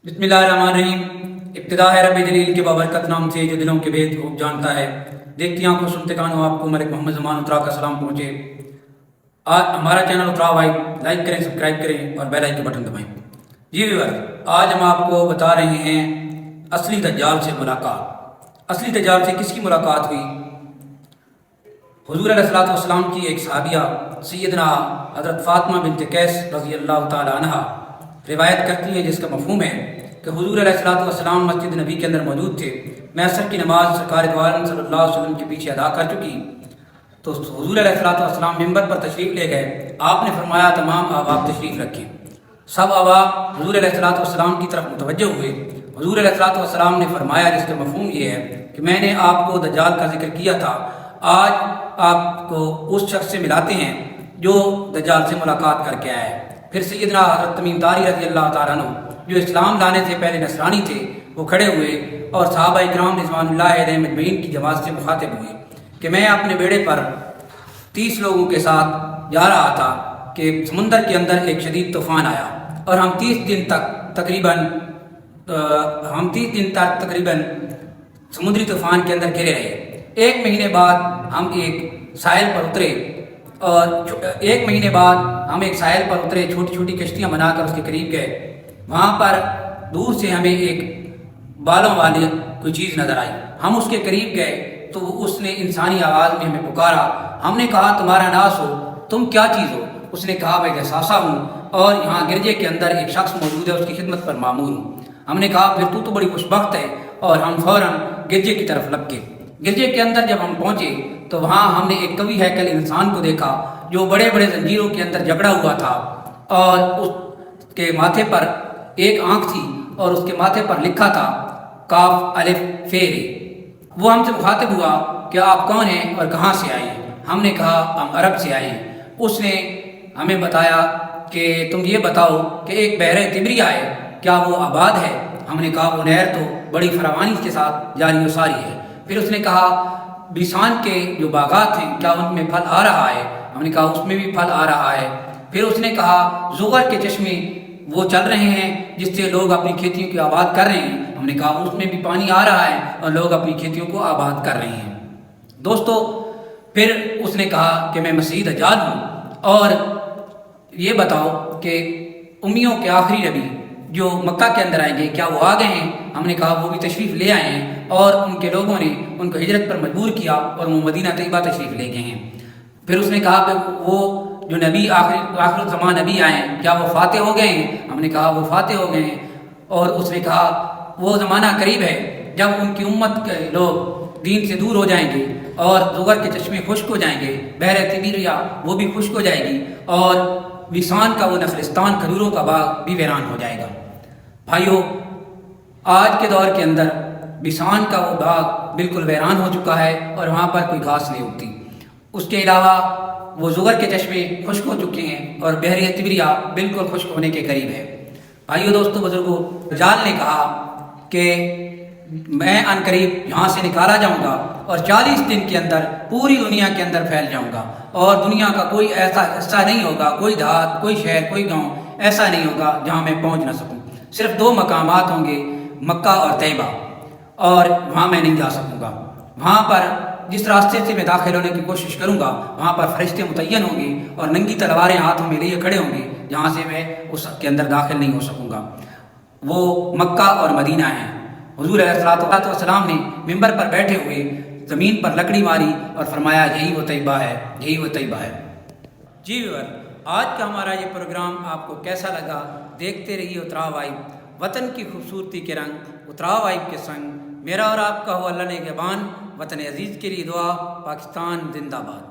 बिस्मिल्लाहिर्रहमानिर्रहीम। इब्तिदा है रब जलील के बाबरकत नाम से जो दिलों के भेद खूब जानता है। देखती आंखों सुनते कानों आपको मलिक मोहम्मद ज़मान उतरा का सलाम पहुँचे। आज हमारा चैनल उतरा भाई लाइक करें, सब्सक्राइब करें और बेल आइकन बटन दबाएं। जी व्यूअर, आज हम आपको बता रहे हैं असली दज्जाल से मुलाकात। असली दज्जाल से किसकी मुलाकात हुई? हुजूर अलैहिस्सलातु वस्सलाम की एक सहाबिया सैयदना हज़रत फ़ातिमा बिन्त कैस रज़ी अल्लाह तआला अन्हा रिवायत करती है, जिसका मफ़हूम है कि हुजूर अलैहिस्सलातु वस्सलाम मस्जिद नबी के अंदर मौजूद थे। मैं असर की नमाज सरकार दो आलम सल्लल्लाहु अलैहि वसल्लम के पीछे अदा कर चुकी तो हुजूर अलैहिस्सलातु वस्सलाम मिंबर पर तशरीफ़ ले गए। आपने फरमाया तमाम अहबाब तशरीफ़ रखें। सब अहबाब हुजूर अलैहिस्सलातु वस्सलाम की तरफ मुतवज्जो हुए। हुजूर अलैहिस्सलातु वस्सलाम ने फरमाया, जिसका मफ़हूम ये है कि मैंने आपको दज्जाल का जिक्र किया था, आज आपको उस शख्स से मिलाते हैं जो दज्जाल से मुलाकात करके आया है। फिर सैयदना हज़रत तमीम दारी रज़ी अल्लाह तआला अन्हु जो इस्लाम लाने से पहले नसरानी थे, वो खड़े हुए और सहाबा इकराम रिज़वानुल्लाह अलैहिम अजमईन की जमात से मुखातिब हुए कि मैं अपने बेड़े पर 30 लोगों के साथ जा रहा था कि समुंदर के अंदर एक शदीद तूफ़ान आया और हम 30 दिन तकरीबन समुद्री तूफ़ान के अंदर घिरे रहे। एक महीने बाद हम एक साहिल पर उतरे छोटी छोटी कश्तियाँ बनाकर उसके करीब गए। वहाँ पर दूर से हमें एक बालों वाली कोई चीज़ नज़र आई। हम उसके करीब गए तो उसने इंसानी आवाज़ में हमें पुकारा। हमने कहा, तुम्हारा नास हो, तुम क्या चीज़ हो? उसने कहा, मैं जसासा हूँ और यहाँ गिरजे के अंदर एक शख्स मौजूद है, उसकी खिदमत पर मामूर हूँ। हमने कहा, फिर तू तो बड़ी खुशबख्त है। और हम फ़ौरन गिरजे की तरफ लपके। गिरजे के अंदर जब हम पहुँचे तो वहाँ हमने एक कवि हैकल इंसान को देखा जो बड़े बड़े जंजीरों के अंदर जकड़ा हुआ था और उसके माथे पर एक आँख थी और उसके माथे पर लिखा था काफ अलिफ फेरे। वो हमसे मुखातिब हुआ कि आप कौन हैं और कहाँ से आए हैं? हमने कहा, हम अरब से आए हैं। उसने हमें बताया कि तुम ये बताओ कि एक बहरे तिबरिया है, क्या वो आबाद है? हमने कहा, वो नहर तो बड़ी फरावानी के साथ जारी सारी है। फिर उसने कहा, बिसान के जो बागात हैं, क्या उनमें फल आ रहा है? हमने कहा, उसमें भी फल आ रहा है। फिर उसने कहा, ज़ुगर के चश्मे वो चल रहे हैं जिससे लोग अपनी खेतियों को आबाद कर रहे हैं। हमने कहा, उसमें भी पानी आ रहा है और लोग अपनी खेतियों को आबाद कर रहे हैं। दोस्तों, फिर उसने कहा कि मैं मसीह दज्जाल हूँ और ये बताओ कि उम्मियों के आखिरी नबी जो मक्का के अंदर आएंगे, क्या वो आ गए हैं? हमने कहा, वो भी तशरीफ़ ले आए हैं और उनके लोगों ने उनको हिजरत पर मजबूर किया और वो मदीना तैयबा तशरीफ़ ले गए हैं। फिर उसने कहा कि वो जो नबी आखिर ज़मान नबी आए हैं, क्या वो फ़ाते हो गए हैं? हमने कहा, वो फ़ाते हो गए हैं। और उसने कहा, वो ज़माना करीब है जब उनकी उम्मत के लोग दीन से दूर हो जाएंगे और ज़ुगर के चश्मे खुश्क हो जाएंगे, बहरे तिबरिया वो भी खुश्क हो जाएगी और विसान का वो नखलिस्तान खजूरों का बाग भी वीरान हो जाएगा। भाइयों, आज के दौर के अंदर बिसान का वो बाग बिल्कुल वीरान हो चुका है और वहाँ पर कोई घास नहीं उगती। उसके अलावा वो ज़ुगर के चश्मे खुश्क हो चुके हैं और बहरे तिबरिया बिल्कुल खुश्क होने के करीब है। भाइयों, दोस्तों, बुजुर्गों, दज्जाल ने कहा कि मैं अनकरीब यहाँ से निकाला जाऊँगा और 40 दिन के अंदर पूरी दुनिया के अंदर फैल जाऊँगा और दुनिया का कोई ऐसा हिस्सा नहीं होगा, कोई देहात, कोई शहर, कोई गाँव ऐसा नहीं होगा जहाँ मैं पहुँच ना सकूँ। सिर्फ 2 मकामात होंगे, मक्का और तैयबा, और वहाँ मैं नहीं जा सकूँगा। वहाँ पर जिस रास्ते से मैं दाखिल होने की कोशिश करूँगा, वहाँ पर फरिश्ते मुतय्यन होंगे और नंगी तलवारें हाथों में लिए खड़े होंगे, जहाँ से मैं उसके अंदर दाखिल नहीं हो सकूँगा। वो मक्का और मदीना है। हुजूर अलैहिस्सलातु वस्सलाम ने मिंबर पर बैठे हुए ज़मीन पर लकड़ी मारी और फरमाया, यही वो तैयबा है, यही वो तैयबा है। जी व्यूअर, आज का हमारा ये प्रोग्राम आपको कैसा लगा? देखते रहिए उतरा वाइब, वतन की खूबसूरती के रंग, उतरा वाइब के संग। मेरा और आपका हो अल्लाह ने निगहबान। वतन अजीज़ के लिए दुआ। पाकिस्तान जिंदाबाद।